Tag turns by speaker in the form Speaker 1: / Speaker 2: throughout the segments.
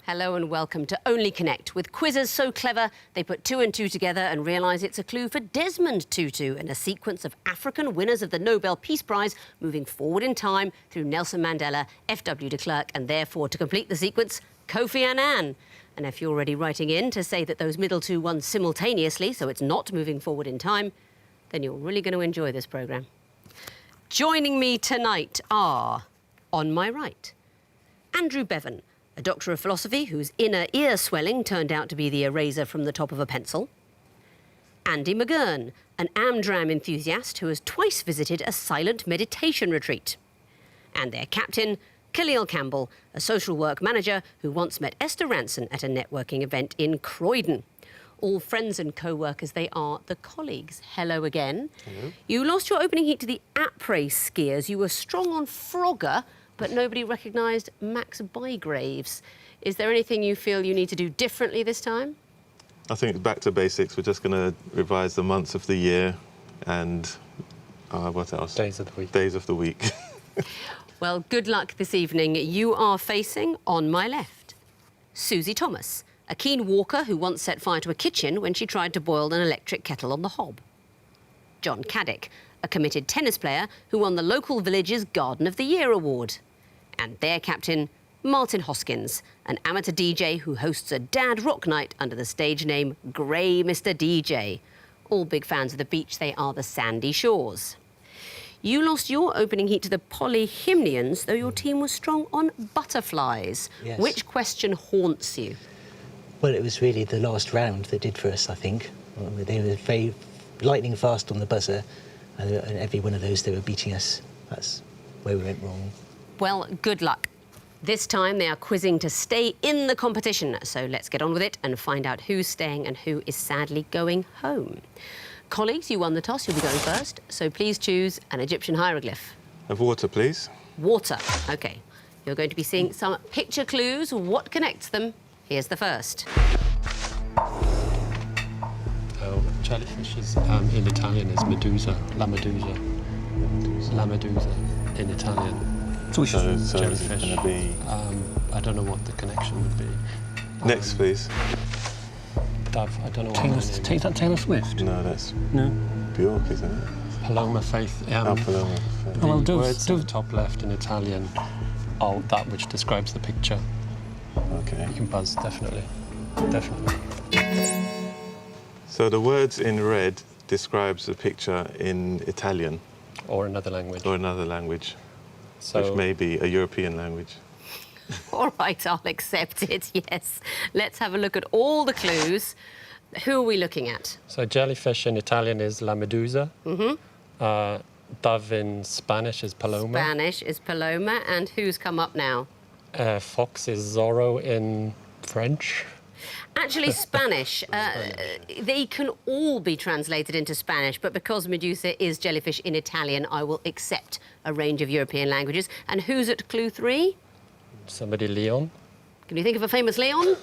Speaker 1: Hello and welcome to Only Connect, with quizzes so clever they put two and two together and realise it's a clue for Desmond Tutu in a sequence of African winners of the Nobel Peace Prize moving forward in time through Nelson Mandela, F.W. de Klerk and therefore, to complete the sequence, Kofi Annan. And if you're already writing in to say that those middle two won simultaneously, so it's not moving forward in time, then you're really going to enjoy this programme. Joining me tonight are, on my right, Andrew Bevan, a doctor of philosophy whose inner ear swelling turned out to be the eraser from the top of a pencil. Andy McGurn, an Amdram enthusiast who has twice visited a silent meditation retreat. And their captain, Khalil Campbell, a social work manager who once met Esther Ranson at a networking event in Croydon. All friends and co-workers, they are the colleagues. Hello again. Hello. You lost your opening heat to the après skiers. You were strong on Frogger, but nobody recognised Max Bygraves. Is there anything you feel you need to do differently this time?
Speaker 2: I think back to basics. We're just going to revise the months of the year and what else?
Speaker 3: Days of the week.
Speaker 2: Days of the week.
Speaker 1: Well, good luck this evening. You are facing, on my left, Susie Thomas, a keen walker who once set fire to a kitchen when she tried to boil an electric kettle on the hob. John Caddick, a committed tennis player who won the local village's Garden of the Year award. And their captain, Martin Hoskins, an amateur DJ who hosts a dad rock night under the stage name Grey Mr. DJ. All big fans of the beach, they are the Sandy Shores. You lost your opening heat to the Polyhymnians, though your team was strong on butterflies.
Speaker 4: Yes.
Speaker 1: Which question haunts you?
Speaker 4: Well, it was really the last round that did for us, I think. They were very lightning fast on the buzzer, and every one of those they were beating us. That's where we went wrong.
Speaker 1: Well, good luck. This time they are quizzing to stay in the competition, so let's get on with it and find out who's staying and who is sadly going home. Colleagues, you won the toss, you'll be going first, so please choose an Egyptian hieroglyph.
Speaker 2: Of water, please.
Speaker 1: Water, OK. You're going to be seeing some picture clues. What connects them? Here's the first.
Speaker 3: Oh, jellyfish is, in Italian is medusa, la medusa. La medusa in Italian.
Speaker 2: So is it
Speaker 3: jellyfish.
Speaker 2: going to be...
Speaker 3: I don't know what the connection would be.
Speaker 2: Next, please.
Speaker 3: Dove, I don't know what
Speaker 5: Take that Taylor Swift?
Speaker 2: No, that's
Speaker 5: No.
Speaker 2: Bjork, isn't it?
Speaker 3: Paloma Faith.
Speaker 2: Paloma.
Speaker 3: The
Speaker 5: well, Dove-
Speaker 3: words
Speaker 5: Dove-
Speaker 3: at the top left in Italian are that which describes the picture.
Speaker 2: Okay.
Speaker 3: You can buzz, definitely. Definitely.
Speaker 2: So the words in red describes the picture in Italian
Speaker 3: Or another language.
Speaker 2: or another language,
Speaker 3: So
Speaker 2: which may be a European language.
Speaker 1: All right, I'll accept it, yes. Let's have a look at all the clues. Who are we looking at?
Speaker 3: So jellyfish in Italian is la medusa. Dove in Spanish is paloma.
Speaker 1: Spanish is Paloma, and who's come up now?
Speaker 3: Fox is Zorro in French.
Speaker 1: Actually, Spanish. They can all be translated into Spanish, but because Medusa is jellyfish in Italian, I will accept a range of European languages. And who's at clue 3?
Speaker 3: Somebody Leon.
Speaker 1: Can you think of a famous Leon?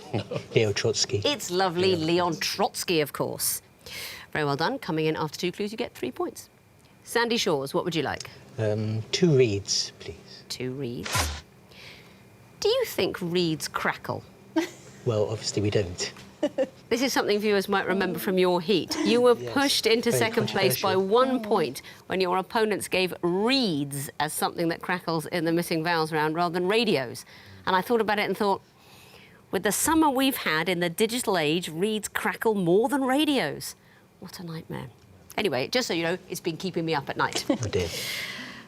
Speaker 4: Leo Trotsky.
Speaker 1: It's lovely Leon Trotsky, of course. Very well done. Coming in after 2 clues, you get 3 points. Sandy Shores, what would you like?
Speaker 4: 2 reeds, please.
Speaker 1: 2 reeds. Do you think reeds crackle?
Speaker 4: Well, obviously we don't.
Speaker 1: This is something viewers might remember from your heat. You were
Speaker 4: Yes,
Speaker 1: pushed into
Speaker 4: very
Speaker 1: second place by
Speaker 4: controversial.
Speaker 1: 1 point when your opponents gave reeds as something that crackles in the missing vowels round rather than radios. And I thought about it and thought, with the summer we've had in the digital age, reeds crackle more than radios. What a nightmare. Anyway, just so you know, it's been keeping me up at night.
Speaker 4: Oh dear.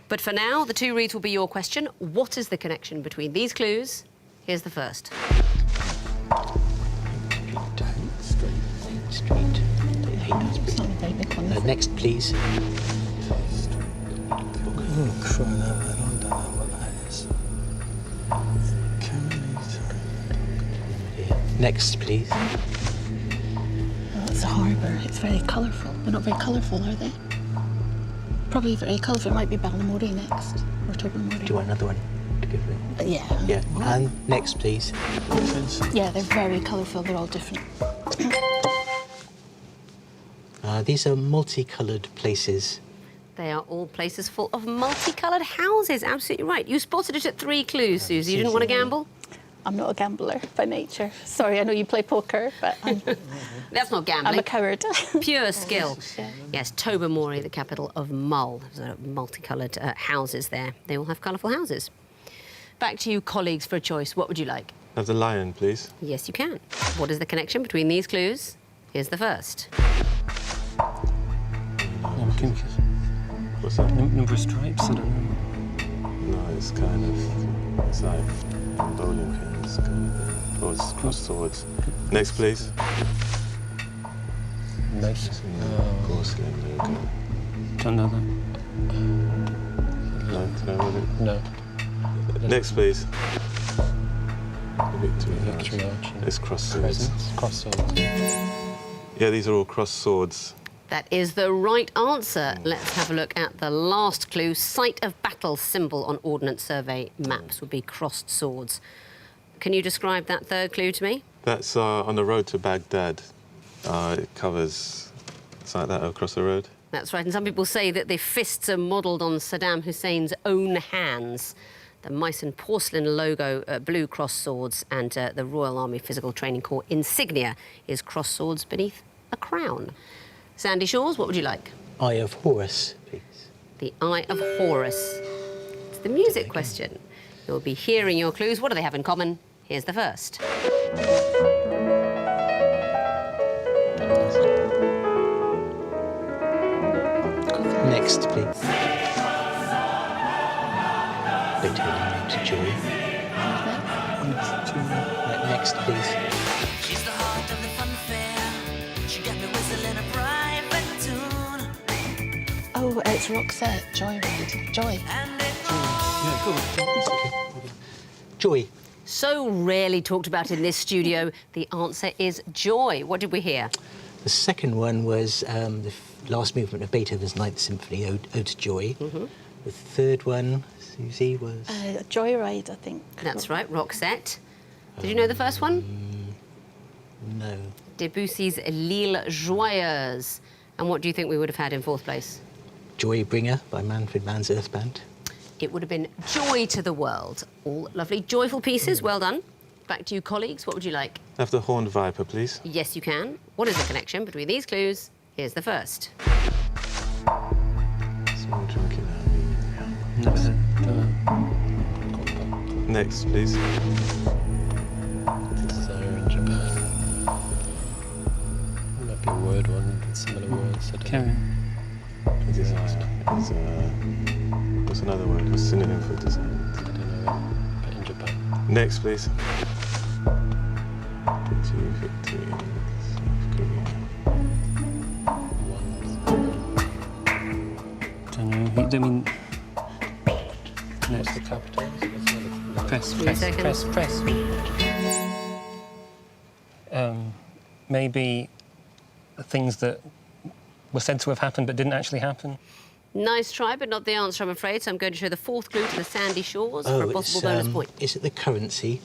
Speaker 1: But for now, the 2 reeds will be your question. What is the connection between these clues? Here's the first.
Speaker 4: Street. They hate us.
Speaker 5: It's not a very big one.
Speaker 4: Next, please.
Speaker 5: Oh, crying out loud, I don't know what that is.
Speaker 4: Next, please.
Speaker 5: Oh, it's a harbour. It's very colourful. They're not very colourful, are they? Probably very colourful. It might be Ballamore next, or Tobermory.
Speaker 4: Do you want another one to give it?
Speaker 5: Yeah.
Speaker 4: Yeah. And next, please.
Speaker 5: Yeah, they're very colourful. They're all different.
Speaker 4: These are multicoloured places.
Speaker 1: They are all places full of multicoloured houses. Absolutely right. You spotted it at 3 clues, Susie. You didn't want to gamble?
Speaker 5: I'm not a gambler by nature. Sorry, I know you play poker, but
Speaker 1: That's not gambling.
Speaker 5: I'm a coward.
Speaker 1: Pure skill.
Speaker 5: Yeah.
Speaker 1: Yes, Tobermory, the capital of Mull. There's multicoloured houses there. They all have colourful houses. Back to you, colleagues, for a choice. What would you like?
Speaker 2: Have the lion, please.
Speaker 1: Yes, you can. What is the connection between these clues? Here's the first.
Speaker 2: What's that?
Speaker 3: Number of stripes, I don't know.
Speaker 2: No, it's kind of, it's like bowling pins, kind of thing. Or it's cross swords. Next, please.
Speaker 3: Nice.
Speaker 2: Porcelain logo.
Speaker 3: Don't know that.
Speaker 2: No, do you know what it?
Speaker 3: No.
Speaker 2: Next, please. The Victory
Speaker 3: Victory
Speaker 2: Arch.
Speaker 3: Arch.
Speaker 2: It's cross swords.
Speaker 3: Crescents. Cross swords.
Speaker 2: Yeah, these are all cross swords.
Speaker 1: That is the right answer. Let's have a look at the last clue. Site of battle symbol on Ordnance Survey maps would be crossed swords. Can you describe that third clue to me?
Speaker 2: That's on the road to Baghdad. It covers, it's like that across the road.
Speaker 1: That's right, and some people say that the fists are modelled on Saddam Hussein's own hands. The Meissen porcelain logo, blue cross swords, and the Royal Army Physical Training Corps insignia is cross swords beneath a crown. Sandy Shores, what would you like?
Speaker 4: Eye of Horus, please.
Speaker 1: The Eye of Horus. It's the music question. You'll be hearing your clues. What do they have in common? Here's the first.
Speaker 4: Next, please. Beethoven to Joy. Next, please.
Speaker 6: She's the heart of the fun fair. She got me whistling a private tune.
Speaker 5: Oh, it's Roxette, Joyride, Joy.
Speaker 6: And it
Speaker 3: Yeah, go on.
Speaker 4: Joy.
Speaker 1: So rarely talked about in this studio. The answer is Joy. What did we hear?
Speaker 4: The second one was the last movement of Beethoven's Ninth Symphony, Ode to Joy. The third one, Susie, was...
Speaker 5: Joyride, I think.
Speaker 1: That's right, Roxette. Did you know the first one?
Speaker 4: No.
Speaker 1: Debussy's L'Île Joyeuse. And what do you think we would have had in fourth place?
Speaker 4: Joybringer by Manfred Mann's Earth Band.
Speaker 1: It would have been Joy to the World. All lovely, joyful pieces. Well done. Back to you, colleagues. What would you like?
Speaker 2: Have the horned viper, please.
Speaker 1: Yes, you can. What is the connection between these clues? Here's the first.
Speaker 2: Small drinking army. Next, please.
Speaker 3: Desire in Japan. Might be a word one with similar words. Coren.
Speaker 2: Desire is what's another word? What's synonym for desire?
Speaker 3: I don't know, but in Japan.
Speaker 2: Next, please. Victory, South Korea.
Speaker 3: Don't know. I mean,
Speaker 2: What's the capital?
Speaker 3: press. Maybe things that were said to have happened but didn't actually happen.
Speaker 1: Nice try, but not the answer, I'm afraid. So I'm going to show the fourth clue to the Sandy Shores for a possible bonus point.
Speaker 4: Is it the currency?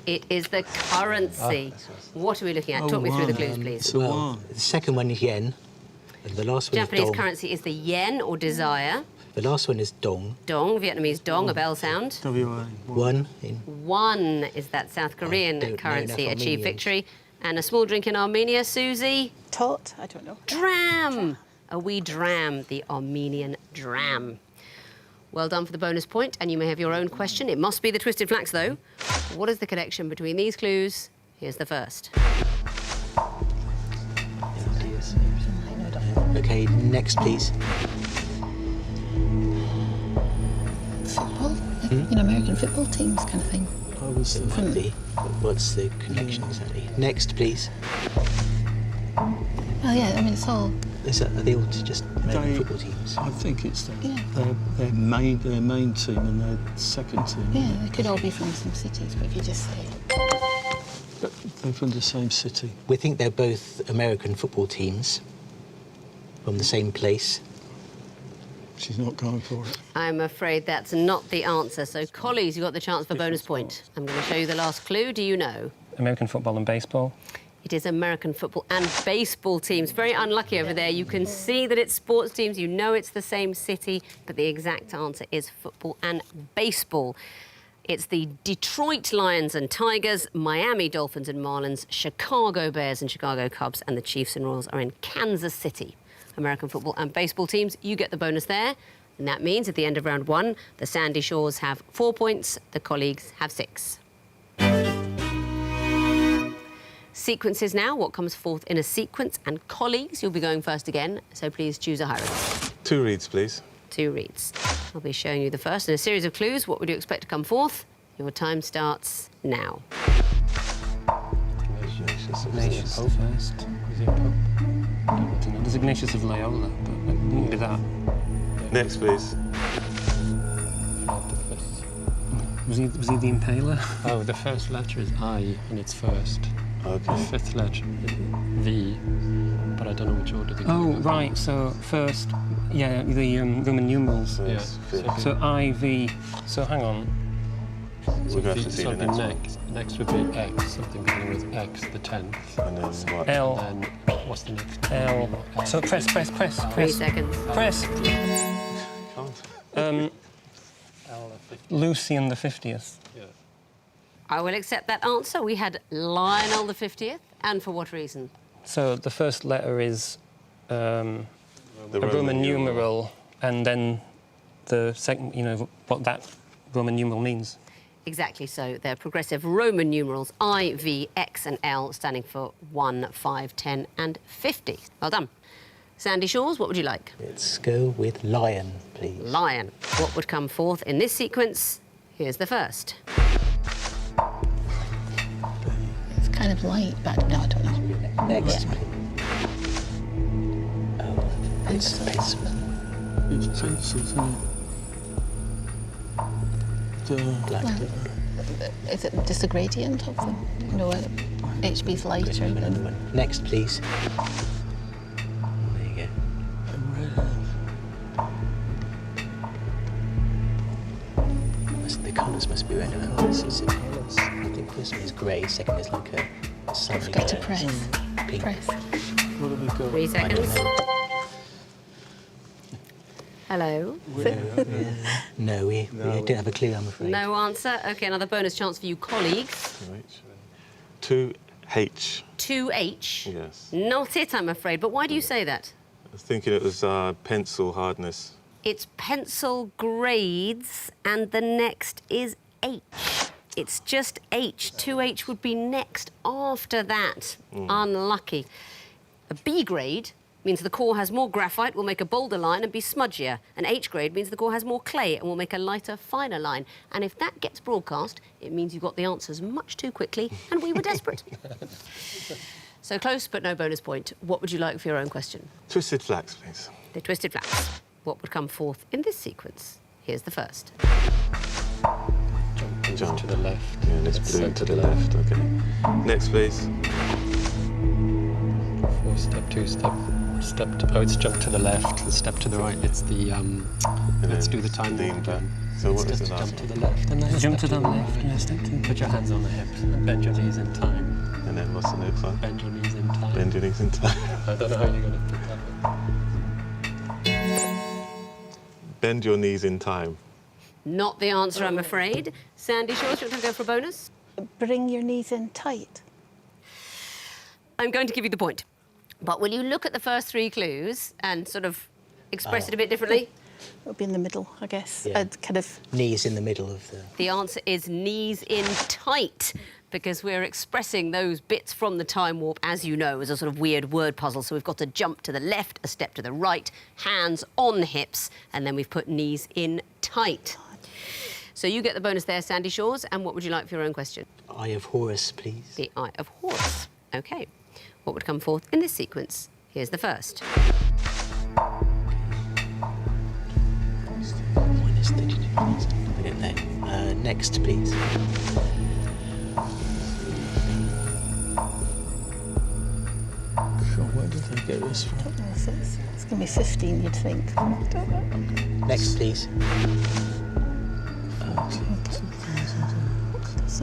Speaker 1: It is the currency. What are we looking at? Talk me through the clues, please.
Speaker 4: Well, the second one is yen, and the last one
Speaker 1: Japanese
Speaker 4: is dong.
Speaker 1: currency is the yen, or desire.
Speaker 4: The last one is dong.
Speaker 1: Dong, Vietnamese dong, a bell sound.
Speaker 4: One in...
Speaker 1: One is that South Korean
Speaker 4: don't know
Speaker 1: currency
Speaker 4: enough
Speaker 1: achieved
Speaker 4: Armenians.
Speaker 1: victory. And a small drink in Armenia, Susie.
Speaker 5: Tot, I don't know.
Speaker 1: Dram. A wee dram, the Armenian dram. Well done for the bonus point, and you may have your own question. It must be the twisted flax, though. What is the connection between these clues? Here's the first.
Speaker 4: OK, next, please.
Speaker 5: Football? You know, American football teams kind of thing.
Speaker 4: It might be, but what's the connection exactly? Next, please.
Speaker 5: Well, yeah, I mean, it's all...
Speaker 4: Are they all just American football teams?
Speaker 7: I think it's
Speaker 5: Yeah.
Speaker 7: their main team and their second team.
Speaker 5: Yeah, they could all be from some cities, but if you just say...
Speaker 7: But they're from the same city.
Speaker 4: We think they're both American football teams from the same place.
Speaker 7: She's not going for it.
Speaker 1: I'm afraid that's not the answer. So, colleagues, you got the chance for bonus point. I'm going to show you the last clue. Do you know?
Speaker 3: American football and baseball.
Speaker 1: It is American football and baseball teams. Very unlucky over there. You can see that it's sports teams. You know it's the same city, but the exact answer is football and baseball. It's the Detroit Lions and Tigers, Miami Dolphins and Marlins, Chicago Bears and Chicago Cubs, and the Chiefs and Royals are in Kansas City. American football and baseball teams, you get the bonus there. And that means at the end of round 1, the Sandy Shores have 4 points, the colleagues have 6. Sequences now, what comes forth in a sequence, and colleagues, you'll be going first again, so please choose a high read.
Speaker 2: 2 reads, please.
Speaker 1: 2 reads. I'll be showing you the first in a series of clues. What would you expect to come forth? Your time starts now.
Speaker 3: Ignatius Pope first. Is he a Pope? I don't know. There's Ignatius of Loyola, but it wouldn't be that.
Speaker 2: Next, please.
Speaker 3: Was he the Impaler? Oh, the first letter is I, and it's first.
Speaker 2: Okay.
Speaker 3: The fifth letter is V, but I don't know which order they go. Oh, right. So first, yeah, the Roman numerals.
Speaker 2: Yes,
Speaker 3: Yeah. So I, V. So hang on.
Speaker 2: We're going to have to see the next one.
Speaker 3: Next would be X, something beginning with X, the 10th.
Speaker 2: And then what?
Speaker 3: L. And then what's the next? L. So press.
Speaker 1: 3 seconds.
Speaker 3: Press.
Speaker 2: Can't.
Speaker 3: Lucian the 50th. Yeah.
Speaker 1: I will accept that answer. We had Lionel the 50th, and for what reason?
Speaker 3: So the first letter is a Roman numeral, and then the second, you know, what that Roman numeral means.
Speaker 1: Exactly so. They're progressive Roman numerals I, V, X and L, standing for 1, 5, 10 and 50. Well done. Sandy Shores, what would you like?
Speaker 4: Let's go with lion, please.
Speaker 1: Lion. What would come forth in this sequence? Here's the first.
Speaker 5: It's kind of light, but no, I don't know.
Speaker 4: Next,
Speaker 5: Yeah.
Speaker 4: please. Oh, it's pencil.
Speaker 7: It's pencils, isn't it?
Speaker 4: Black.
Speaker 5: Well, is it just a gradient of them? No, HB's lighter.
Speaker 4: Another one. Next, please. There you go. The colours must be relevant. I think first one is grey, second is like a slightly
Speaker 5: Forget to press.
Speaker 4: pink.
Speaker 5: Press.
Speaker 7: What have we got?
Speaker 1: 3 seconds. Hello.
Speaker 4: No, we don't have a clue, I'm afraid.
Speaker 1: No answer. OK, another bonus chance for you colleagues.
Speaker 2: 2H.
Speaker 1: 2H.
Speaker 2: Yes.
Speaker 1: Not it, I'm afraid. But why do you say that?
Speaker 2: I was thinking it was pencil hardness.
Speaker 1: It's pencil grades, and the next is H. It's just H. 2H would be next after that. Unlucky. A B grade means the core has more graphite, will make a bolder line and be smudgier. An H grade means the core has more clay and will make a lighter, finer line. And if that gets broadcast, it means you got the answers much too quickly and we were desperate. So close, but no bonus point. What would you like for your own question?
Speaker 2: Twisted flax, please.
Speaker 1: The twisted flax. What would come forth in this sequence? Here's the first.
Speaker 2: Jump
Speaker 3: to the left.
Speaker 2: Yeah, let's blue to the left. Okay. Next, please.
Speaker 3: 4 step, 2 step, step. Oh, it's jump to the left. The step to the right. It's the let's do the time
Speaker 2: lean
Speaker 3: walk
Speaker 2: back.
Speaker 3: again.
Speaker 2: So what is
Speaker 3: Just
Speaker 2: the last
Speaker 3: jump to
Speaker 2: one?
Speaker 3: the left and then
Speaker 7: Jump to the left. Yeah, step 2.
Speaker 3: Put your hands on the hips and bend your knees in time.
Speaker 2: And then what's the next one?
Speaker 3: Bend your knees in time.
Speaker 2: Bend your knees in time.
Speaker 3: I don't know how you're going to put that.
Speaker 2: Bend your knees in time.
Speaker 1: Not the answer, I'm afraid. Sandy Shores, do you want to go for a bonus?
Speaker 5: Bring your knees in tight.
Speaker 1: I'm going to give you the point. But will you look at the first 3 clues and sort of express it a bit differently?
Speaker 5: It'll be in the middle, I guess.
Speaker 4: Yeah.
Speaker 5: I'd kind of.
Speaker 4: Knees in the middle of the...
Speaker 1: The answer is knees in tight, because we're expressing those bits from the time warp, as you know, as a sort of weird word puzzle. So we've got a jump to the left, a step to the right, hands on hips, and then we've put knees in tight. So you get the bonus there, Sandy Shores. And what would you like for your own question?
Speaker 4: Eye of Horus, please.
Speaker 1: The Eye of Horus. OK. What would come forth in this sequence? Here's the first.
Speaker 4: When is the... I don't know. Next, please.
Speaker 7: Sure, where did they get this from?
Speaker 5: I don't know if it's going to be 15, you'd think. I don't know.
Speaker 4: Next, please.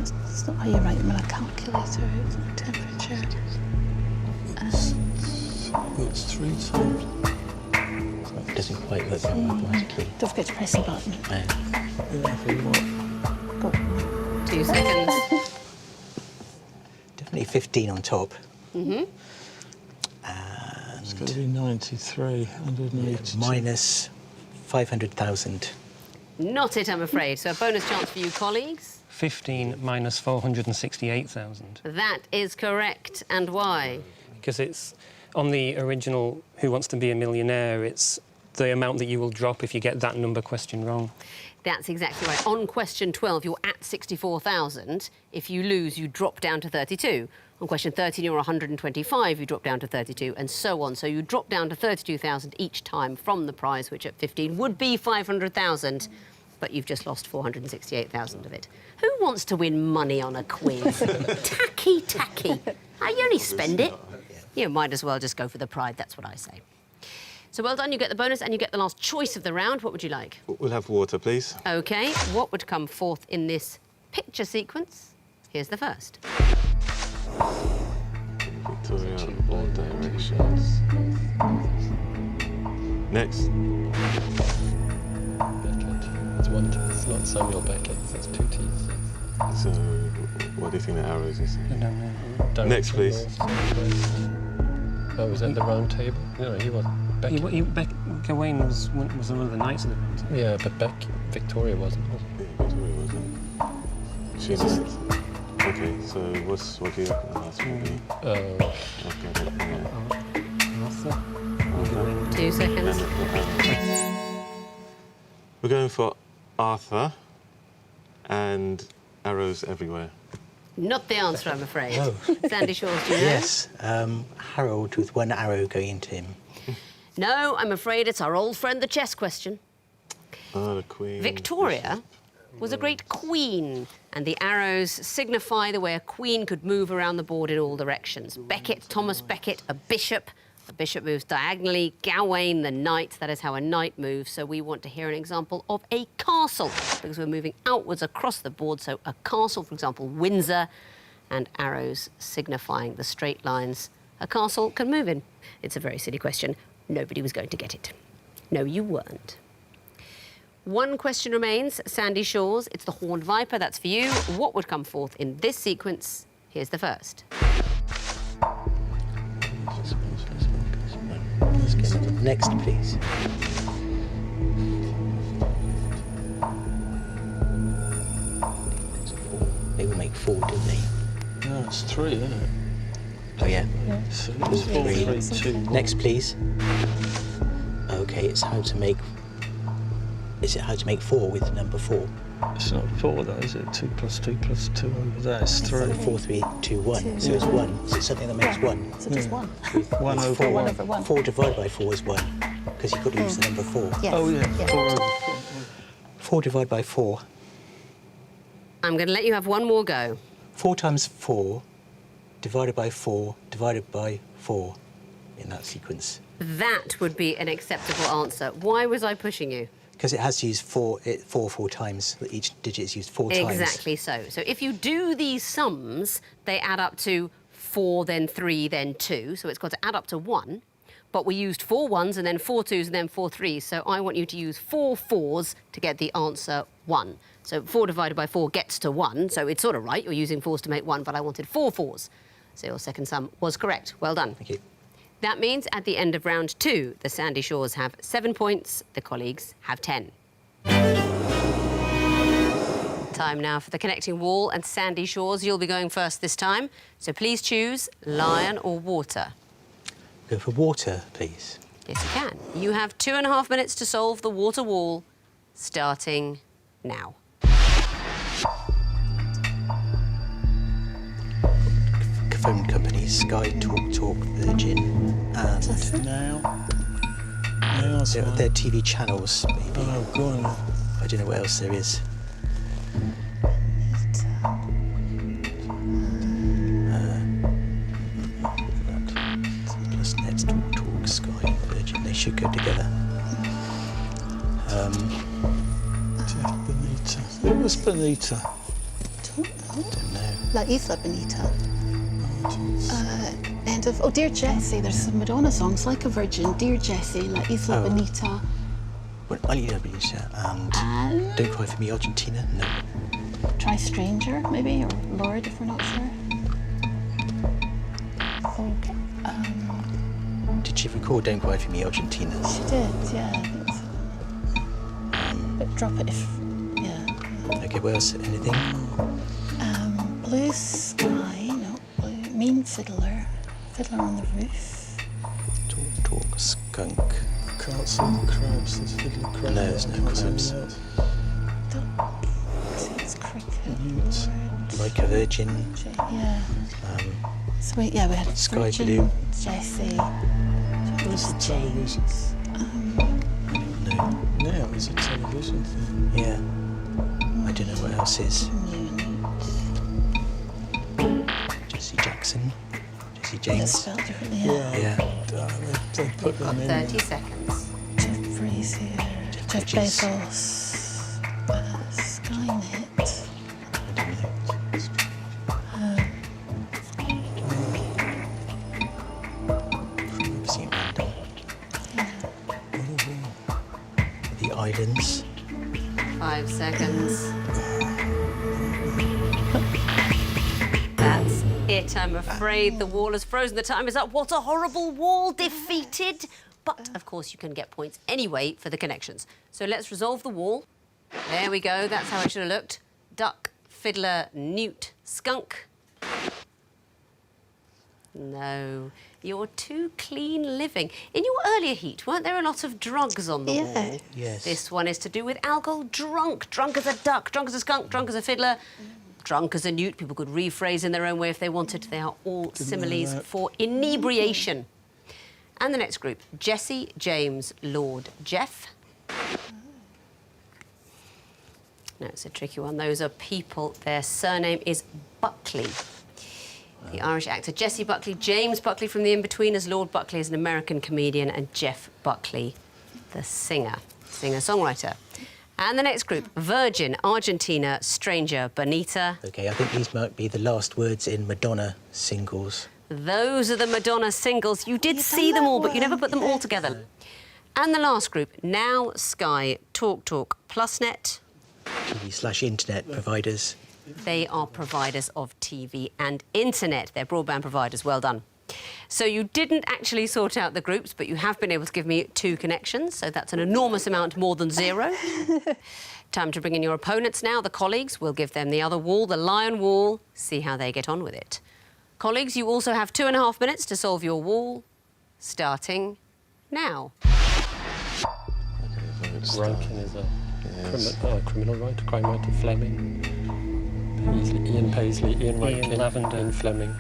Speaker 5: It's not how you write them on a calculator. It's not temperature.
Speaker 7: It's 3 times.
Speaker 4: It doesn't quite work out mathematically.
Speaker 5: Don't forget to press the button.
Speaker 7: Yeah, for what?
Speaker 5: Go.
Speaker 1: 2 seconds.
Speaker 4: Definitely 15 on top.
Speaker 7: It's got to be 93, 180.
Speaker 4: Minus 500,000.
Speaker 1: Not it, I'm afraid. So a bonus chance for you, colleagues.
Speaker 3: 15 minus 468,000.
Speaker 1: That is correct. And why?
Speaker 3: Because it's on the original Who Wants to Be a Millionaire, it's the amount that you will drop if you get that number question wrong.
Speaker 1: That's exactly right. On question 12, you're at 64,000. If you lose, you drop down to 32. On question 13, you're 125, you drop down to 32, and so on. So you drop down to 32,000 each time from the prize, which at 15 would be 500,000, but you've just lost 468,000 of it. Who wants to win money on a quiz? Tacky, tacky. You only spend it. You might as well just go for the pride, that's what I say. So well done, you get the bonus and you get the last choice of the round. What would you like?
Speaker 2: We'll have water, please.
Speaker 1: OK, what would come forth in this picture sequence? Here's the first.
Speaker 2: Victoria, all directions. Next.
Speaker 8: Beckett. It's one T. It's not Samuel Beckett. It's 2 T's.
Speaker 2: So, what do you think the arrows is?
Speaker 3: I don't know.
Speaker 8: Direction
Speaker 2: Next, please.
Speaker 8: Oh, was that the round table? No, he wasn't. Beckett.
Speaker 3: Gawain was one of the knights of the round table.
Speaker 8: Yeah, but Victoria wasn't.
Speaker 2: Yeah, Victoria wasn't. She's not. Okay, so what do you reckon the last one would be? Okay,
Speaker 3: Arthur.
Speaker 1: 2 seconds.
Speaker 2: We're going for Arthur and arrows everywhere.
Speaker 1: Not the answer, I'm afraid.
Speaker 4: Oh.
Speaker 1: Sandy Shores, do you know?
Speaker 4: Yes, Harold with one arrow going into him.
Speaker 1: No, I'm afraid it's our old friend, the chess question.
Speaker 2: Oh, the Queen.
Speaker 1: Victoria was a great queen, and the arrows signify the way a queen could move around the board in all directions. Beckett, Thomas Beckett, a bishop. The bishop moves diagonally. Gawain, the knight. That is how a knight moves. So we want to hear an example of a castle, because we're moving outwards across the board. So a castle, for example, Windsor, and arrows signifying the straight lines a castle can move in. It's a very silly question. Nobody was going to get it. No, you weren't. One question remains, Sandy Shores. It's the Horned Viper. That's for you. What would come forth in this sequence? Here's the first.
Speaker 4: Next, please. They will make 4, don't they?
Speaker 7: No, it's 3, isn't it?
Speaker 4: Oh, yeah.
Speaker 7: So it's 4, 3, 2, 1.
Speaker 4: Next, please. OK, it's how to make... Is it how to make 4 with number 4?
Speaker 7: It's not 4, though, is it? 2 plus 2 plus 2 over there. It's 3.
Speaker 4: 4, 3, 2, 1. So it's 1. So it's something that makes 1.
Speaker 5: So just 1.
Speaker 7: 1 over
Speaker 4: 4,
Speaker 7: 1.
Speaker 5: over 1.
Speaker 4: 4 divided by 4 is 1. Because you've got to use the number 4.
Speaker 5: Yes.
Speaker 7: Oh, yeah. 4 over 4.
Speaker 4: 4 divided by 4.
Speaker 1: I'm going to let you have one more go.
Speaker 4: 4 times 4 divided by 4 divided by 4 in that sequence.
Speaker 1: That would be an acceptable answer. Why was I pushing you?
Speaker 4: Because it has to use 4 times. Each digit is used 4 times.
Speaker 1: Exactly so. So if you do these sums, they add up to 4, then 3, then 2. So it's got to add up to 1. But we used 4 1s and then 4 2s and then 4 3s. So I want you to use 4 4s to get the answer 1. So 4 divided by 4 gets to 1. So it's sort of right. You're using 4s to make 1, but I wanted 4 4s. So your second sum was correct. Well done.
Speaker 4: Thank you.
Speaker 1: That means at the end of round 2, the Sandy Shores have 7 points, the colleagues have 10. Time now for the connecting wall, and Sandy Shores, you'll be going first this time. So please choose lion or water.
Speaker 4: Go for water, please.
Speaker 1: Yes, you can. You have 2.5 minutes to solve the water wall, starting now.
Speaker 4: Phone companies, Sky, Talk, Virgin, and
Speaker 7: Now. Now it's fine.
Speaker 4: they're TV channels, maybe.
Speaker 7: Oh, go on.
Speaker 4: I don't know what else there is. Plus Nets, Talk, Sky, Virgin. They should go together.
Speaker 7: Jeff Benita. Who was Benita?
Speaker 4: Don't know.
Speaker 5: La Isla Bonita. And of Dear Jessie, there's some Madonna songs like a Virgin, Dear Jessie, La Isla
Speaker 4: Oh.
Speaker 5: Bonita,
Speaker 4: Well, I need Benita and
Speaker 5: and
Speaker 4: Don't Cry for Me, Argentina. No.
Speaker 5: Try Stranger, maybe, or Lord if we're not sure. Okay.
Speaker 4: Did she record Don't Cry For Me, Argentina?
Speaker 5: She did, yeah, I think so. But drop it if, yeah.
Speaker 4: Okay, what else? Anything?
Speaker 5: Blue Sky, no, blue. Mean Fiddler, Fiddler on the Roof.
Speaker 4: Talk, skunk.
Speaker 7: Can't see the crabs. There's fiddly crabs.
Speaker 4: No, there's no
Speaker 7: Can't see
Speaker 4: crabs.
Speaker 7: that.
Speaker 5: See, it's cricket.
Speaker 7: Newt.
Speaker 4: Like a virgin.
Speaker 5: Yeah. So we had
Speaker 4: Sky
Speaker 5: Virgin,
Speaker 4: Blue.
Speaker 5: Jessie.
Speaker 7: What's the television?
Speaker 4: No.
Speaker 7: Now is a television thing.
Speaker 4: Yeah. I don't know what else is. Jesse Jackson. Jesse
Speaker 5: It's
Speaker 4: James.
Speaker 5: spelled differently, yeah.
Speaker 4: Yeah.
Speaker 7: They put them in.
Speaker 1: 30 seconds.
Speaker 5: Jeff Brazier, Jeff
Speaker 4: Bridges.
Speaker 5: Bezos, Skynet.
Speaker 4: I don't know. Obviously random. The Islands.
Speaker 1: 5 seconds. That's it, I'm afraid. The wall has frozen. The time is up. What a horrible wall. Defeated. But, of course, you can get points anyway for the connections. So let's resolve the wall. There we go. That's how it should have looked. Duck, fiddler, newt, skunk. No, you're too clean living. In your earlier heat, weren't there a lot of drugs on the wall?
Speaker 4: Yes.
Speaker 1: This one is to do with alcohol. Drunk. Drunk as a duck, drunk as a skunk, drunk as a fiddler, drunk as a newt. People could rephrase in their own way if they wanted. They are all similes
Speaker 7: that.
Speaker 1: for inebriation. And the next group, Jesse, James, Lord, Jeff. No, it's a tricky one. Those are people. Their surname is Buckley. The Irish actor Jesse Buckley, James Buckley from The In-Betweeners, Lord Buckley is an American comedian, and Jeff Buckley, the singer-songwriter. And the next group, Virgin, Argentina, Stranger, Bonita.
Speaker 4: Okay, I think these might be the last words in Madonna singles.
Speaker 1: Those are the Madonna singles. You did see them all, but you never put them all together. And the last group, Now, Sky, Talk, Plusnet.
Speaker 4: TV/internet providers.
Speaker 1: They are providers of TV and internet. They're broadband providers. Well done. So you didn't actually sort out the groups, but you have been able to give me 2 connections, so that's an enormous amount more than 0. Time to bring in your opponents now, the colleagues. We'll give them the other wall, the lion wall, see how they get on with it. Colleagues, you also have 2.5 minutes to solve your wall, starting now.
Speaker 8: Rankin is a
Speaker 2: Yes.
Speaker 8: criminal writer, crime writer, Fleming. Ian Paisley, Ian Rankin,
Speaker 3: Lavender.
Speaker 8: Ian Fleming.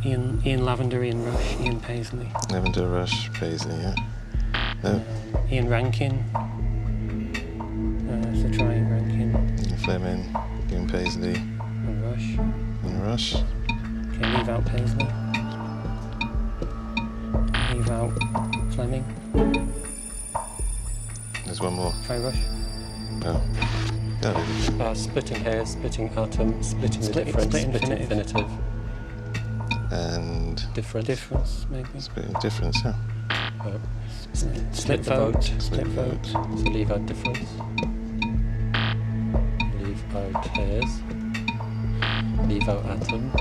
Speaker 3: Ian Lavender, Ian Rush, Ian Paisley.
Speaker 2: Lavender Rush, Paisley, yeah. No,
Speaker 3: Ian Rankin. So try Ian Rankin
Speaker 2: Ian Fleming, Ian Paisley,
Speaker 3: and Rush.
Speaker 2: Ian Rush.
Speaker 3: Okay, leave out Paisley. Leave out Fleming.
Speaker 2: There's one more.
Speaker 3: Try Rush.
Speaker 2: No. No,
Speaker 8: Splitting hairs, splitting atom, splitting the
Speaker 3: Split-
Speaker 8: difference,
Speaker 3: split
Speaker 8: splitting
Speaker 3: infinitive.
Speaker 8: infinitive,
Speaker 2: and
Speaker 3: Difference, maybe.
Speaker 2: split difference, yeah.
Speaker 8: split the vote,
Speaker 2: Split vote.
Speaker 8: so leave out difference, leave out hairs, leave out atom.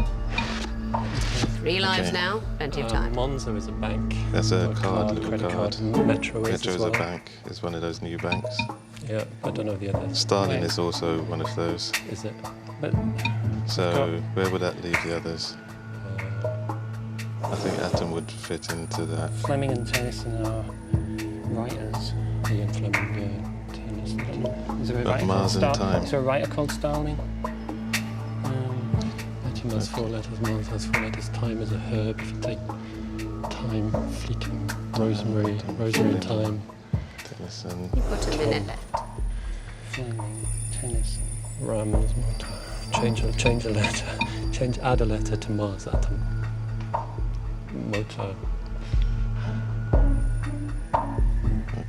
Speaker 1: 3 lives
Speaker 2: Okay.
Speaker 1: now, plenty of time.
Speaker 8: Monzo is a bank.
Speaker 2: That's a
Speaker 8: Or
Speaker 2: card, little
Speaker 8: credit
Speaker 2: card.
Speaker 8: Metro is
Speaker 2: Metro
Speaker 8: as
Speaker 2: is
Speaker 8: well.
Speaker 2: a bank. It's one of those new banks.
Speaker 8: Yeah, I don't know the others.
Speaker 2: Starling
Speaker 3: Wait.
Speaker 2: is also one of those.
Speaker 8: Is it?
Speaker 3: But
Speaker 2: So where would that leave the others? I think Atom would fit into that.
Speaker 3: Fleming and Tennyson are writers.
Speaker 8: Ian Fleming, Tennyson.
Speaker 3: Is there a
Speaker 2: But
Speaker 3: writer
Speaker 2: Mars
Speaker 3: called
Speaker 2: and Time.
Speaker 3: Is there a writer called Starling?
Speaker 8: Atom has 4 letters, Mars has 4 letters. Time is a herb. If you take time, fleeting, rosemary and thyme.
Speaker 2: Tennyson.
Speaker 1: You've got a minute left.
Speaker 3: Fleming, Tennyson.
Speaker 8: Ram is motor. Change a letter. Add a letter to Mars atom. Motor.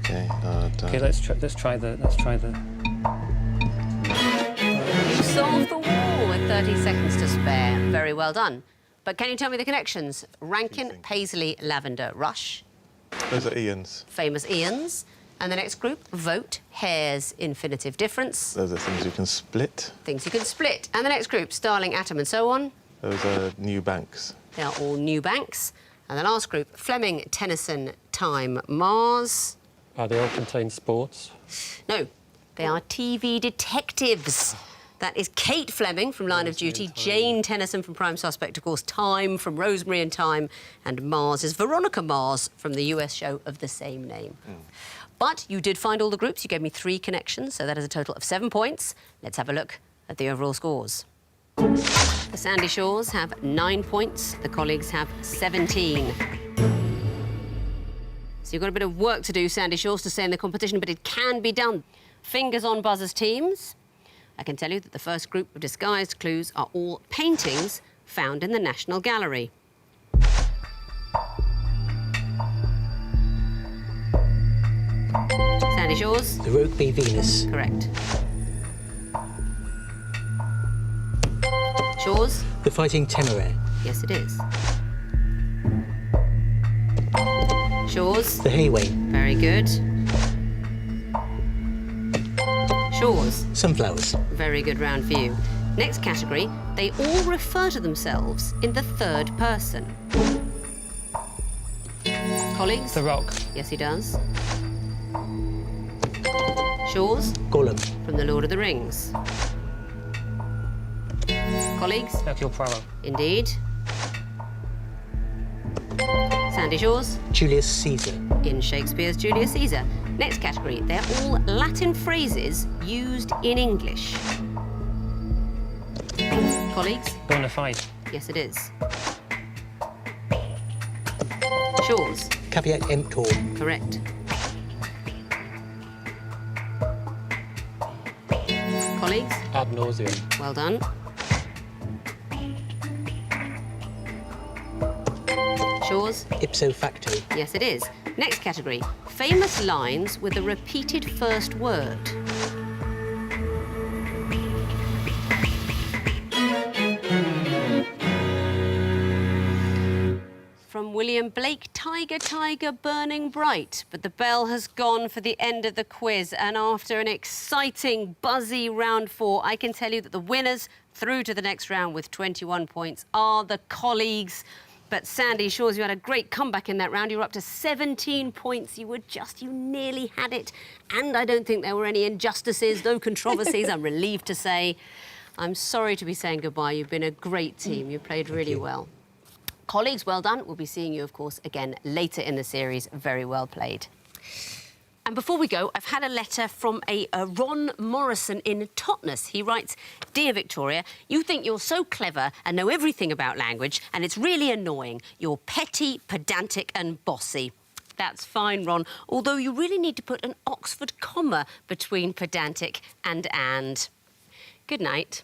Speaker 2: Okay.
Speaker 3: Okay, let's try the.
Speaker 1: You solved the wall with 30 seconds to spare. Very well done. But can you tell me the connections? Rankin, Paisley, Lavender, Rush,
Speaker 2: Those are Ian's.
Speaker 1: famous Ians. And the next group, vote, hair's infinitive difference.
Speaker 2: Those are things you can split.
Speaker 1: Things you can split. And the next group, Starling, atom, and so on.
Speaker 2: Those are new banks.
Speaker 1: They are all new banks. And the last group, Fleming, Tennyson, Time, Mars.
Speaker 8: They all contain sports.
Speaker 1: No, they are TV detectives. That is Kate Fleming from Line of Duty, Jane Tennyson from Prime Suspect, of course, Time from Rosemary and Time, and Mars is Veronica Mars from the US show of the same name. But you did find all the groups. You gave me 3 connections, so that is a total of 7 points. Let's have a look at the overall scores. The Sandy Shores have 9 points. The colleagues have 17. So you've got a bit of work to do, Sandy Shores, to stay in the competition, but it can be done. Fingers on buzzers, teams. I can tell you that the first group of disguised clues are all paintings found in the National Gallery. Sandy Shores?
Speaker 4: The Rokeby Venus.
Speaker 1: Correct. Shores?
Speaker 4: The Fighting Temeraire.
Speaker 1: Yes, it is. Shores?
Speaker 4: The Hayway.
Speaker 1: Very good. Shores?
Speaker 4: Sunflowers.
Speaker 1: Very good round for you. Next category, they all refer to themselves in the third person. Colleagues?
Speaker 3: The Rock.
Speaker 1: Yes, he does. Shores?
Speaker 4: Gollum.
Speaker 1: From The Lord of the Rings. Colleagues?
Speaker 3: Hercule Poirot.
Speaker 1: Indeed. Sandy Shores?
Speaker 4: Julius Caesar.
Speaker 1: In Shakespeare's Julius Caesar. Next category, they're all Latin phrases used in English. Colleagues?
Speaker 3: Bona fide.
Speaker 1: Yes, it is. Shores?
Speaker 4: Caveat emptor.
Speaker 1: Correct. Colleagues?
Speaker 8: Ad nauseum.
Speaker 1: Well done. Shores?
Speaker 4: Ipso facto.
Speaker 1: Yes, it is. Next category, famous lines with a repeated first word. From William Blake, Tiger, Tiger, burning bright. But the bell has gone for the end of the quiz, and after an exciting, buzzy round 4, I can tell you that the winners through to the next round with 21 points are the colleagues. But Sandy Shores, you had a great comeback in that round. You were up to 17 points. You nearly had it. And I don't think there were any injustices, no controversies, I'm relieved to say. I'm sorry to be saying goodbye. You've been a great team. You played really well. Colleagues, well done. We'll be seeing you, of course, again later in the series. Very well played. And before we go, I've had a letter from a Ron Morrison in Totnes. He writes, "Dear Victoria, you think you're so clever and know everything about language, and it's really annoying. You're petty, pedantic and bossy." That's fine, Ron, although you really need to put an Oxford comma between pedantic and. Good night.